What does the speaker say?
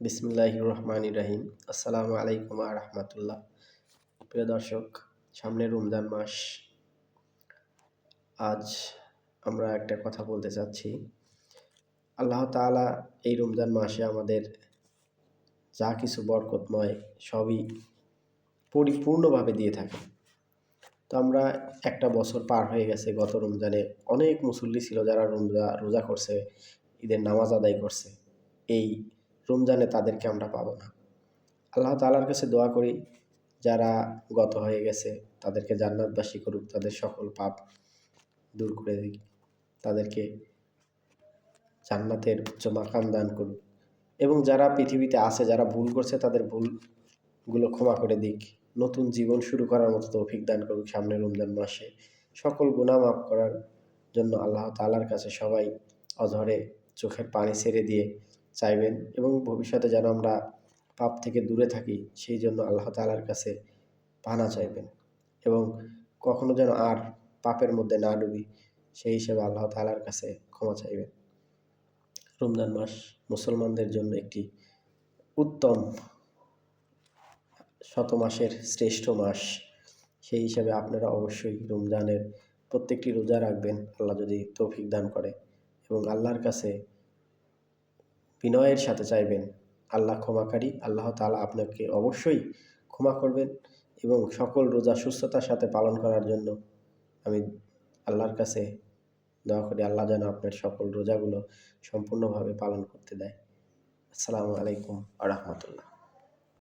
বিসমিল্লাহির রহমানির রহিম। আসসালামু আলাইকুম ওয়া রাহমাতুল্লাহ। প্রিয় দর্শক, সামনে রমজান মাস। আজ আমরা একটা কথা বলতে চাচ্ছি। আল্লাহ তাআলা এই রমজান মাসে আমাদের যা কিছু বরকতময় সবই পরিপূর্ণভাবে দিয়ে থাকেন। তো আমরা একটা বছর পার হয়ে গেছে, গত রমজানে অনেক মুসল্লি ছিল যারা রোজা করছে, ঈদের নামাজ আদায় করছে। এই রমজানে তাদেরকে আমরা পাবো না। আল্লাহ তাআলার কাছে দোয়া করি, যারা গত হয়ে গেছে তাদেরকে জান্নাতবাসী করুক, তাদের সকল পাপ দূর করে দিক, তাদেরকে জান্নাতের উচ্চ মাকাম দান করুক এবং যারা পৃথিবীতে আছে, যারা ভুল করছে তাদের ভুলগুলো ক্ষমা করে দিক, নতুন জীবন শুরু করার মতো তৌফিক দান করুক। সামনে রমজান মাসে সকল গুনাহ মাফ করার জন্য আল্লাহ তাআলার কাছে সবাই অঝরে চোখের পানি ছেড়ে দিয়ে চাইবেন এবং ভবিষ্যতে যেন আমরা পাপ থেকে দূরে থাকি সেই জন্য আল্লাহ তাআলার কাছে পানা চাইবেন এবং কখনো যেন আর পাপের মধ্যে না ডুবি সেই হিসেবে আল্লাহ তাআলার কাছে ক্ষমা চাইবেন। রমজান মাস মুসলমানদের জন্য একটি উত্তম শত মাসের শ্রেষ্ঠ মাস। সেই হিসাবে আপনারা অবশ্যই রমজানের প্রত্যেকটি রোজা রাখবেন, আল্লাহ যদি তৌফিক দান করে, এবং আল্লাহর কাছে বিনয়ের সাথে চাইবেন। আল্লাহ ক্ষমাকারী, আল্লাহ তাআলা আপনাকে অবশ্যই ক্ষমা করবেন এবং সকল রোজা সুস্থতার সাথে পালন করার জন্য আমি আল্লাহর কাছে দোয়া করি, আল্লাহ যেন আপনার সকল রোজাগুলো সম্পূর্ণভাবে পালন করতে দেয়। আসসালামু আলাইকুম ওয়া রাহমাতুল্লাহ।